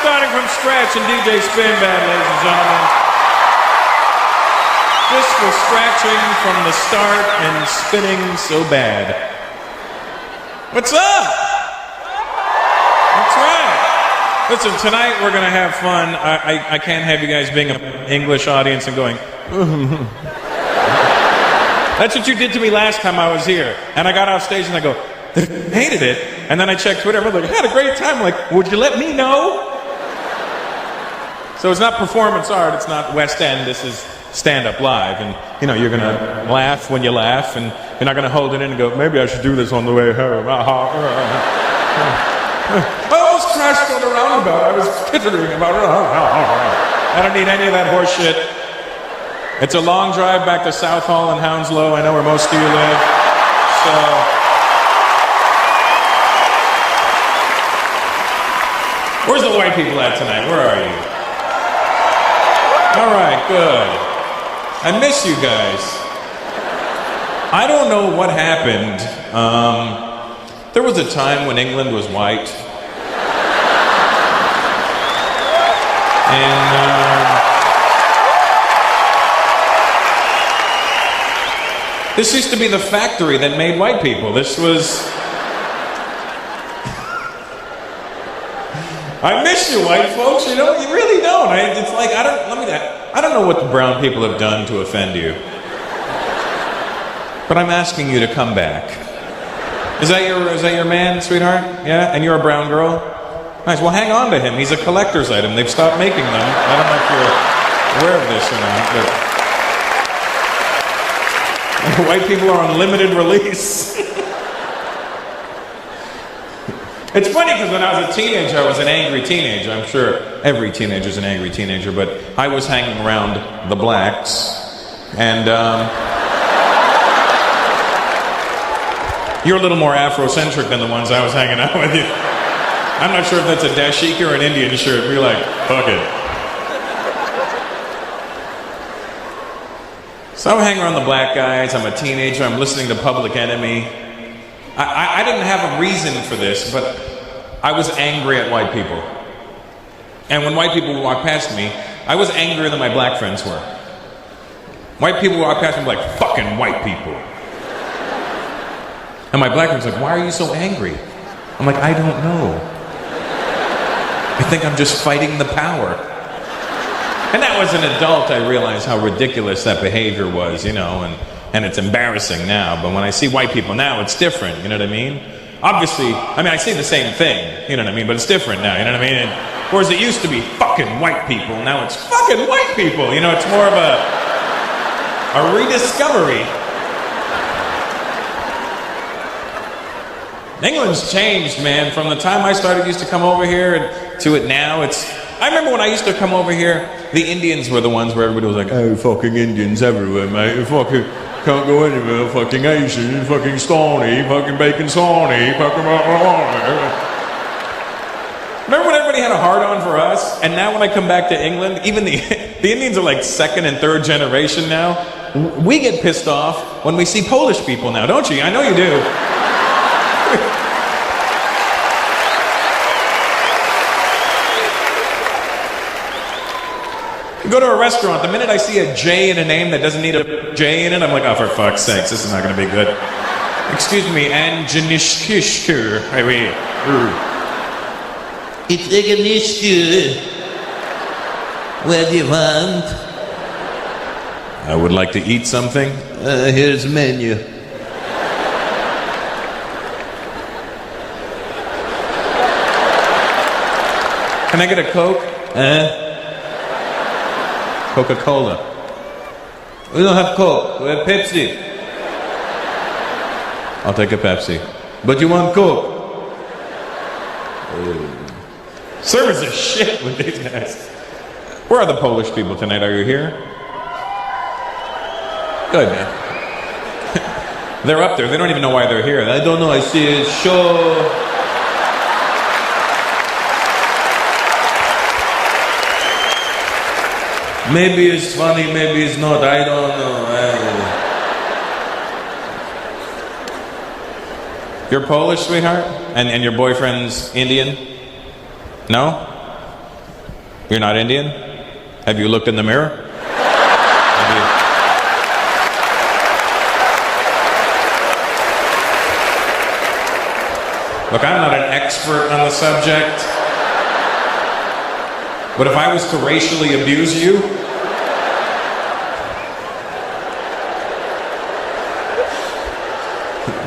starting from scratch in DJ Spin Bad, ladies and gentlemen. This was scratching from the start and spinning so bad. What's up? That's right. Listen, tonight we're going to have fun. I can't have you guys being an English audience and going, That's what you did to me last time I was here. And I got off stage and I go, they hated it. And then I checked Twitter. I'm like, I had a great time. I'm like, would you let me know? So it's not performance art. It's not West End. This is stand-up live. And, you know, you're going to laugh when you laugh. And you're not going to hold it in and go, maybe I should do this on the way home. I almost crashed on the roundabout. I was tittering about it. I don't need any of that horse shit. It's a long drive back to South Hall and Hounslow. I know where most of you live. So... where's the white people at tonight? Where are you? All right, good. I miss you guys. I don't know what happened. There was a time when England was white. And this used to be the factory that made white people. This was... I miss you, white folks. You know, you really don't. It's like I don't know what the brown people have done to offend you, but I'm asking you to come back. Is that your man, sweetheart? Yeah, and you're a brown girl. Nice. Well, hang on to him. He's a collector's item. They've stopped making them. I don't know if you're aware of this or not, but white people are on limited release. It's funny because when I was a teenager, I was an angry teenager. I'm sure every teenager's an angry teenager, but I was hanging around the blacks, and you're a little more Afrocentric than the ones I was hanging out with you. I'm not sure if that's a dashiki or an Indian shirt. We're like, fuck it. So I'm hanging around the black guys. I'm a teenager. I'm listening to Public Enemy. I didn't have a reason for this, but I was angry at white people. And when white people would walk past me, I was angrier than my black friends were. White people would walk past me like, fucking white people. And my black friends were like, why are you so angry? I'm like, I don't know. I think I'm just fighting the power. And now as an adult, I realized how ridiculous that behavior was, you know, and it's embarrassing now, but when I see white people now, it's different, you know what I mean? Obviously, I see the same thing, you know what I mean, but it's different now, you know what I mean? And, whereas it used to be fucking white people, now it's fucking white people, you know, it's more of a rediscovery. England's changed, man, from the time I used to come over here to it now, I remember when I used to come over here, the Indians were the ones where everybody was like, oh, fucking Indians everywhere, mate, fucking... can't go anywhere, fucking Asian, fucking Stony, fucking Bacon Sawney, fucking... Remember when everybody had a hard-on for us? And now when I come back to England, even the Indians are like second and third generation now. We get pissed off when we see Polish people now, don't you? I know you do. You go to a restaurant, the minute I see a J in a name that doesn't need a J in it, I'm like, oh, for fuck's sakes, this is not going to be good. Excuse me, Anjanishkishkur. It's Anjanishkur. What do you want? I would like to eat something. Here's the menu. Can I get a Coke? Coca-Cola. We don't have Coke, we have Pepsi. I'll take a Pepsi. But you want Coke? Service is shit with these guys. Where are the Polish people tonight? Are you here? Good, man. They're up there. They don't even know why they're here. I don't know, I see a show. Maybe it's funny, maybe it's not, I don't know. You're Polish, sweetheart? And your boyfriend's Indian? No? You're not Indian? Have you looked in the mirror? Have you... Look, I'm not an expert on the subject, but if I was to racially abuse you,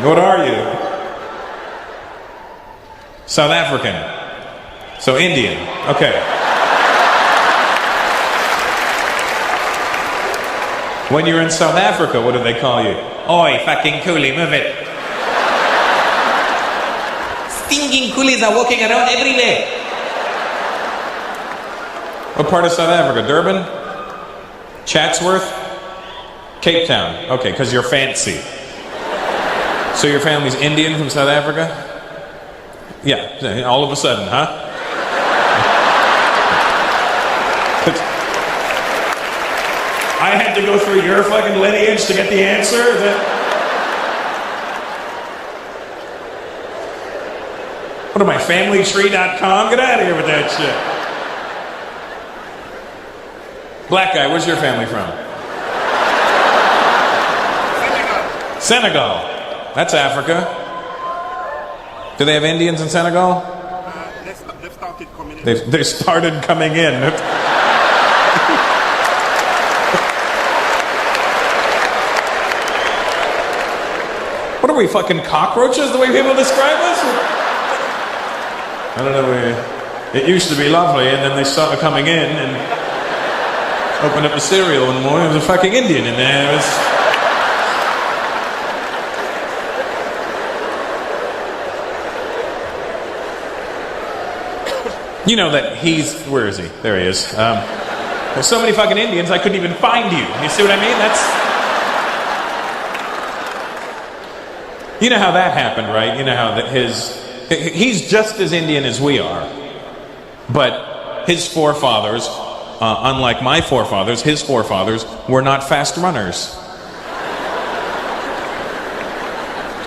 what are you? South African. So Indian. Okay. When you're in South Africa, what do they call you? Oi, fucking coolie, move it. Stinking coolies are walking around everywhere. What part of South Africa? Durban? Chatsworth? Cape Town. Okay, because you're fancy. So your family's Indian from South Africa? Yeah, all of a sudden, huh? I had to go through your fucking lineage to get the answer? What am I, familytree.com? Get out of here with that shit. Black guy, where's your family from? Senegal. That's Africa. Do they have Indians in Senegal? They've started coming in. They started coming in. What are we, fucking cockroaches, the way people describe us? I don't know, it used to be lovely, and then they started coming in and opened up the cereal one morning. There was a fucking Indian in there. It was... You know that he's... Where is he? There he is. There's so many fucking Indians, I couldn't even find you. You see what I mean? That's... You know how that happened, right? You know how that he's just as Indian as we are. But his forefathers, unlike my forefathers, his forefathers were not fast runners.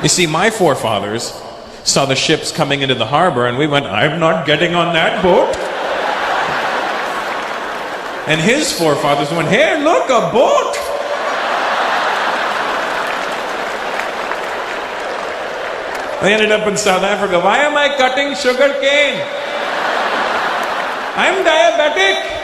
You see, my forefathers saw the ships coming into the harbor and we went, I'm not getting on that boat. And his forefathers went, hey, look, a boat. They ended up in South Africa. Why am I cutting sugar cane? I'm diabetic.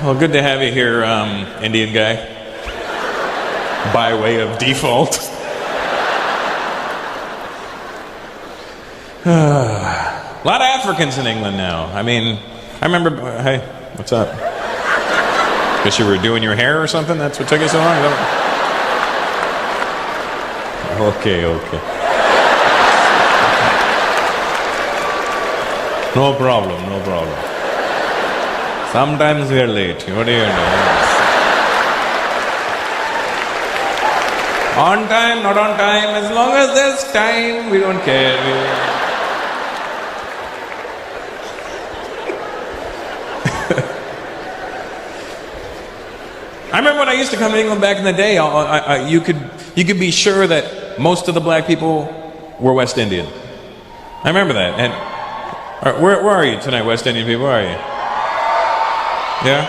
Well, good to have you here, Indian guy. By way of default. A lot of Africans in England now. I mean, I remember, hey, what's up? Guess you were doing your hair or something? That's what took you so long? Okay. No problem. Sometimes we're late. What do you know? On time, not on time. As long as there's time, we don't care. I remember when I used to come to England back in the day, you could be sure that most of the black people were West Indian. I remember that. And where are you tonight, West Indian people? Where are you? Yeah?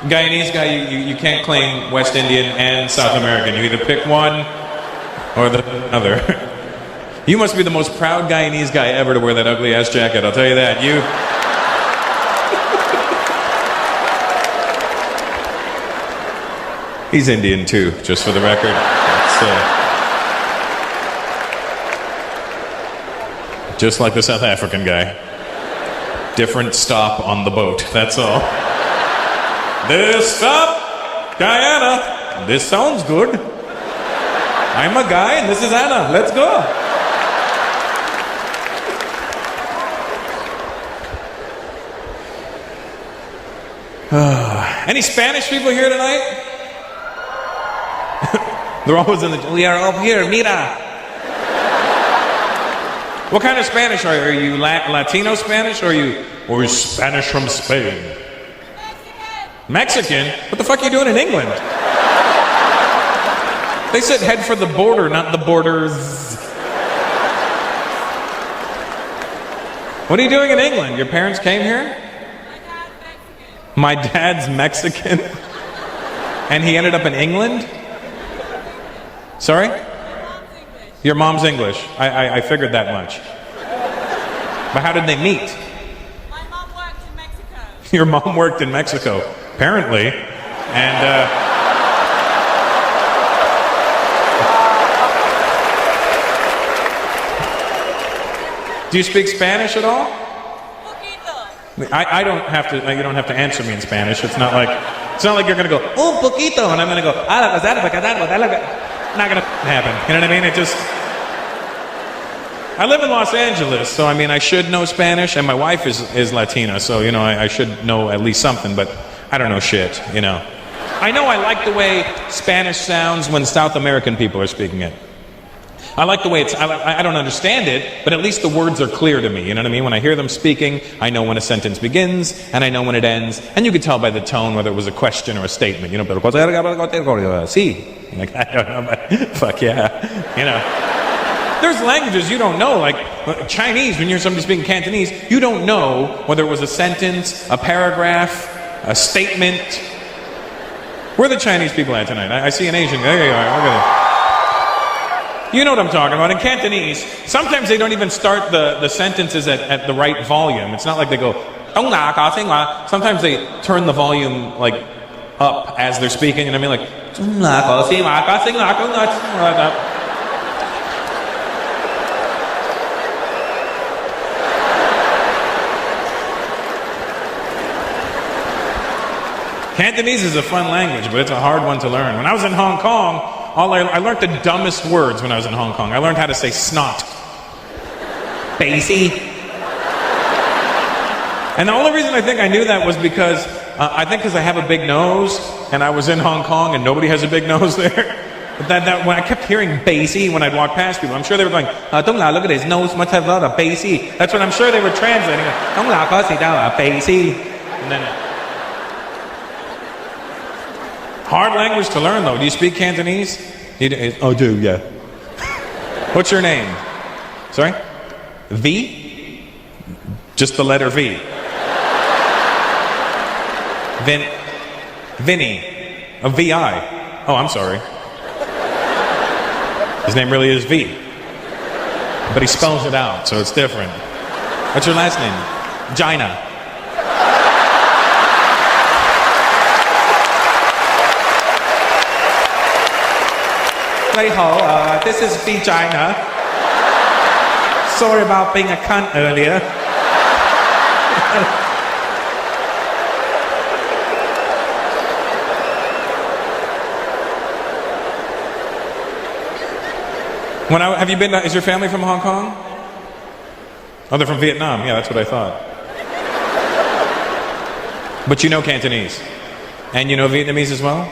Guyanese guy, you can't claim West Indian and South American. You either pick one or the other. You must be the most proud Guyanese guy ever to wear that ugly ass jacket, I'll tell you that. He's Indian too, just for the record. Just like the South African guy. Different stop on the boat, that's all. This stop, Guyana. This sounds good. I'm a guy and this is Anna. Let's go. Any Spanish people here tonight? They're always in the... We are up here, mira. What kind of Spanish are you? Are you Latino Spanish or are you Spanish from Spain? Mexican? What the fuck are you doing in England? They said head for the border, not the borders. What are you doing in England? Your parents came here? My dad's Mexican. And he ended up in England? Sorry? Your mom's English. I figured that much. But how did they meet? My mom worked in Mexico. Your mom worked in Mexico, apparently. And, do you speak Spanish at all? I don't have to. You don't have to answer me in Spanish. It's not like you're gonna go un poquito, and I'm gonna go. Not gonna happen. You know what I mean? It just. I live in Los Angeles, so I mean I should know Spanish, and my wife is Latina, so you know I should know at least something. But I don't know shit. You know. I know I like the way Spanish sounds when South American people are speaking it. I like the way it's, I don't understand it, but at least the words are clear to me, you know what I mean? When I hear them speaking, I know when a sentence begins, and I know when it ends, and you could tell by the tone whether it was a question or a statement, you know, sí. Like, I don't know, but fuck yeah, you know. There's languages you don't know, like Chinese, when you hear somebody speaking Cantonese, you don't know whether it was a sentence, a paragraph, a statement. Where are the Chinese people at tonight? I see an Asian, there you are, look at it. You know what I'm talking about. In Cantonese, sometimes they don't even start the sentences at the right volume. It's not like they go, sometimes they turn the volume like up as they're speaking, and I mean like, Cantonese is a fun language, but it's a hard one to learn. When I was in Hong Kong, I learned the dumbest words when I was in Hong Kong. I learned how to say snot. Basie. And the only reason I think I knew that was because, I have a big nose, and I was in Hong Kong, and nobody has a big nose there. But when I kept hearing basie when I'd walk past people, I'm sure they were going, look at his nose, must have a lot of basie. That's what I'm sure they were translating. Basie. And then... Hard language to learn, though. Do you speak Cantonese? Oh, do, yeah. What's your name? Sorry? V? Just the letter V. Vinny. A V-I. Oh, I'm sorry. His name really is V. But he spells it out, so it's different. What's your last name? Gina. This is Vagina. Sorry about being a cunt earlier. Have you been? Is your family from Hong Kong? Oh, they're from Vietnam. Yeah, that's what I thought. But you know Cantonese, and you know Vietnamese as well.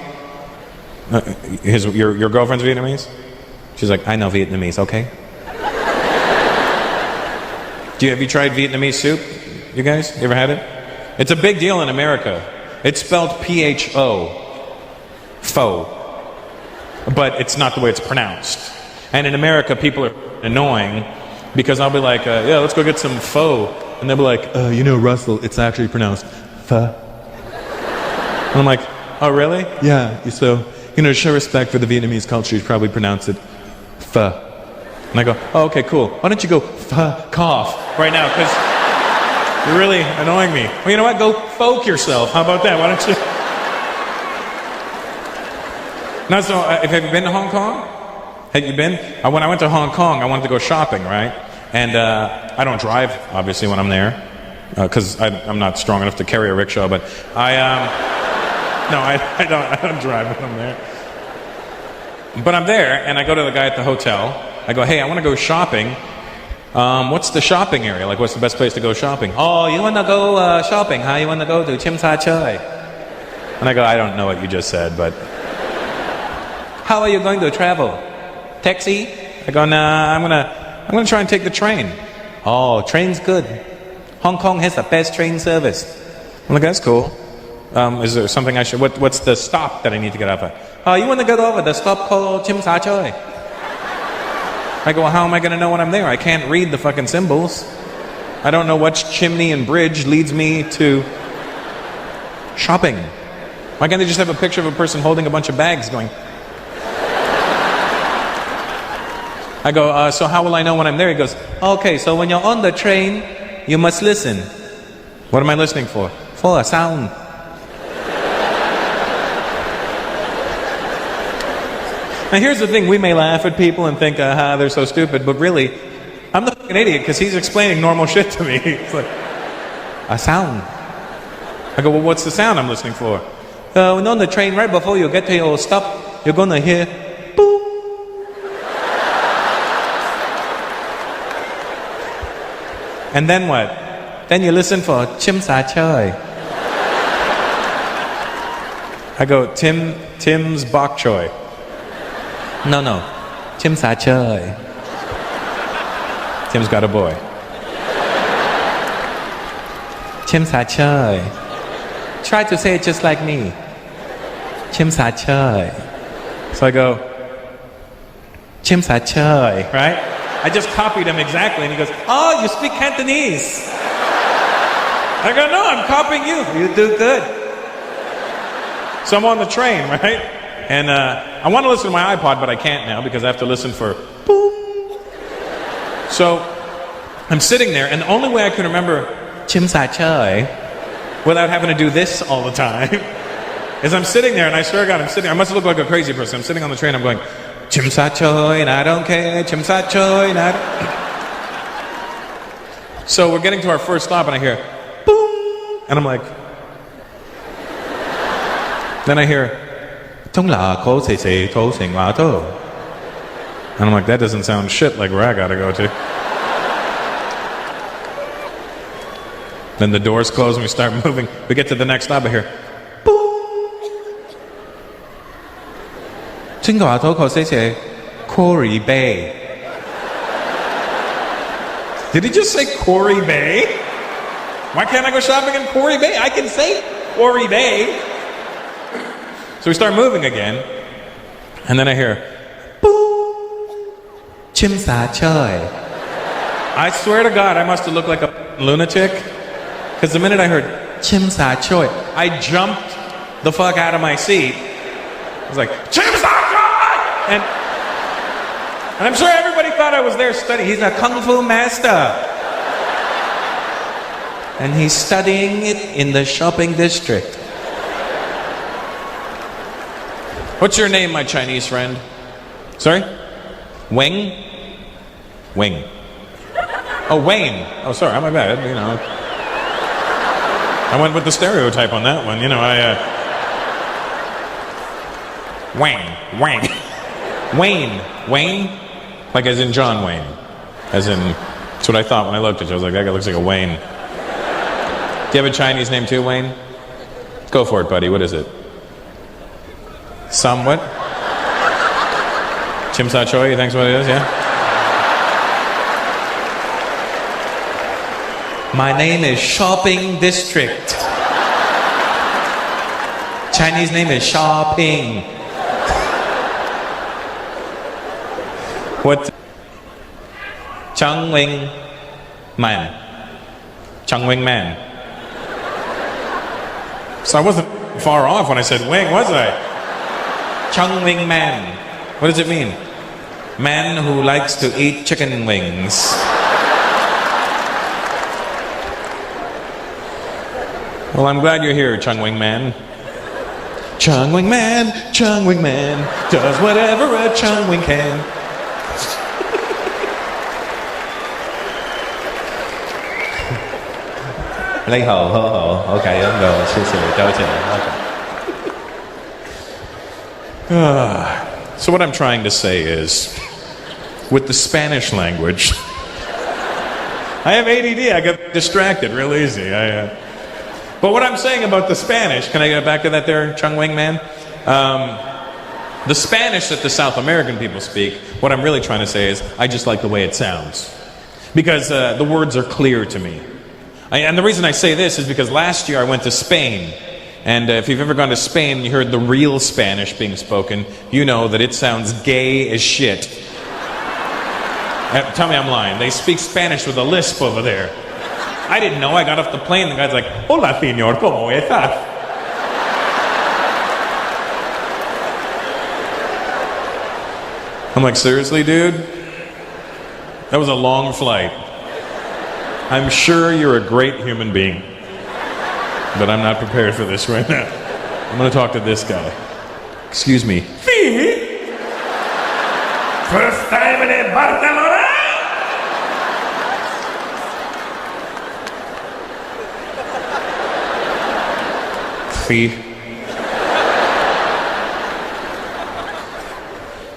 Your girlfriend's Vietnamese? She's like, I know Vietnamese, okay? Have you tried Vietnamese soup? You guys? You ever had it? It's a big deal in America. It's spelled P-H-O. Pho. But it's not the way it's pronounced. And in America, people are annoying because I'll be like, yeah, let's go get some pho. And they'll be like, Russell, it's actually pronounced pho. And I'm like, oh, really? Yeah, so... to show respect for the Vietnamese culture, you probably pronounce it pho. And I go, oh, okay, cool. Why don't you go fuck off right now? Because you're really annoying me. Well, you know what? Go folk yourself. How about that? Why don't you? Now, so, have you been to Hong Kong? Have you been? When I went to Hong Kong, I wanted to go shopping, right? And I don't drive, obviously, when I'm there. Because I'm not strong enough to carry a rickshaw, but no, I don't drive when I'm there. But I'm there, and I go to the guy at the hotel. I go, hey, I want to go shopping. What's the shopping area? Like, what's the best place to go shopping? Oh, you want to go shopping, huh? You want to go to Chim Sa Choi? And I go, I don't know what you just said, but... How are you going to travel? Taxi? I go, nah, I'm gonna try and take the train. Oh, train's good. Hong Kong has the best train service. I'm like, that's cool. Is there something I should... What's the stop that I need to get off at? oh, you want to get over the stop called Chim Sa Choi? I go, well, how am I going to know when I'm there? I can't read the fucking symbols. I don't know which chimney and bridge leads me to shopping. Why can't they just have a picture of a person holding a bunch of bags going? I go, so how will I know when I'm there? He goes, okay, so when you're on the train, you must listen. What am I listening for? For a sound. Now here's the thing, we may laugh at people and think, they're so stupid, but really, I'm the fucking idiot because he's explaining normal shit to me. It's like, a sound. I go, well, what's the sound I'm listening for? When on the train, right before you get to your stop, you're gonna hear, boom. And then what? Then you listen for Chim Sa Choi. I go, Tim's bok choy. No. Chim Sa Choi. Tim's got a boy. Chim Sa Choi. Try to say it just like me. Chim Sa Choi. So I go, Chim Sa Choi, right? I just copied him exactly, and he goes, oh, you speak Cantonese. I go, no, I'm copying you. You do good. So I'm on the train, right? And I want to listen to my iPod, but I can't now because I have to listen for boom. So I'm sitting there, and the only way I can remember Chim Sa Choi without having to do this all the time is I'm sitting there, and I swear to God, I must look like a crazy person. I'm sitting on the train, I'm going, Chim Sa Choi, and I don't care, Chim Sa Choi, and I don't... So we're getting to our first stop, and I hear, boom, and I'm like... Then I hear, and I'm like, that doesn't sound shit like where I gotta go to. Then the doors close and we start moving. We get to the next stop, I hear, Quarry Bay. Did he just say Quarry Bay? Why can't I go shopping in Quarry Bay? I can say Quarry Bay. So we start moving again, and then I hear, boo, Chim Sa Choi. I swear to God, I must have looked like a lunatic, because the minute I heard Chim Sa Choi, I jumped the fuck out of my seat. I was like, Chim Sa Choi! And I'm sure everybody thought I was there studying. He's a kung fu master. And he's studying it in the shopping district. What's your name, my Chinese friend? Sorry? Wing? Wing. Oh, Wayne. Oh, sorry, my bad, you know. I went with the stereotype on that one, you know, Wayne. Wayne? Like as in John Wayne. As in, that's what I thought when I looked at you. I was like, that guy looks like a Wayne. Do you have a Chinese name too, Wayne? Go for it, buddy. What is it? Somewhat? Chim Sa Choi, you think's what it is, yeah? My name is Shopping District. Chinese name is Shopping. What? Chung Wing Man. Chung Wing Man. So I wasn't far off when I said wing, was I? Chung Wing Man. What does it mean? Man who likes to eat chicken wings. Well, I'm glad you're here, Chung Wing Man. Chung Wing Man does whatever a Chung Wing can. Lấy hồ. Okay, I'm going. So what I'm trying to say is, with the Spanish language, I have ADD. I get distracted real easy. But what I'm saying about the Spanish, can I get back to that there, Chung Wing Man? The Spanish that the South American people speak, what I'm really trying to say is, I just like the way it sounds. Because the words are clear to me. And the reason I say this is because last year I went to Spain. And if you've ever gone to Spain and you heard the real Spanish being spoken, you know that it sounds gay as shit. Tell me I'm lying. They speak Spanish with a lisp over there. I didn't know. I got off the plane. The guy's like, "Hola, señor, ¿cómo estás?" I'm like, seriously, dude? That was a long flight. I'm sure you're a great human being. But I'm not prepared for this right now. I'm going to talk to this guy. Excuse me. See? First time in Barcelona? See?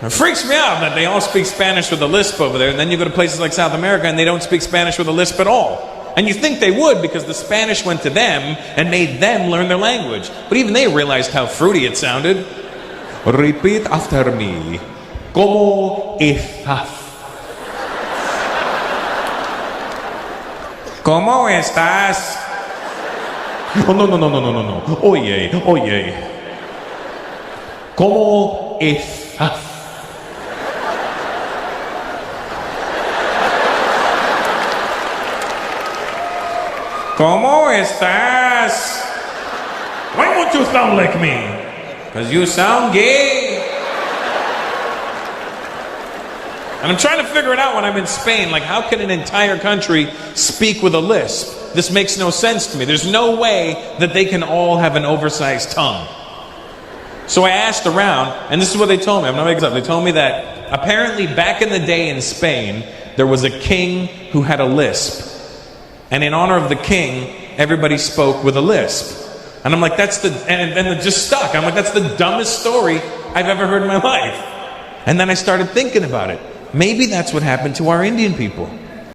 It freaks me out that they all speak Spanish with a lisp over there, and then you go to places like South America and they don't speak Spanish with a lisp at all. And you think they would because the Spanish went to them and made them learn their language. But even they realized how fruity it sounded. Repeat after me. ¿Cómo estás? ¿Cómo estás? Oh, no. Oye. ¿Cómo estás? ¿Cómo estás? Why won't you sound like me? Because you sound gay. And I'm trying to figure it out when I'm in Spain. Like, how can an entire country speak with a lisp? This makes no sense to me. There's no way that they can all have an oversized tongue. So I asked around, and this is what they told me. I'm not making this up. They told me that apparently back in the day in Spain, there was a king who had a lisp. And in honor of the king, everybody spoke with a lisp. And I'm like, and it just stuck. I'm like, that's the dumbest story I've ever heard in my life. And then I started thinking about it. Maybe that's what happened to our Indian people.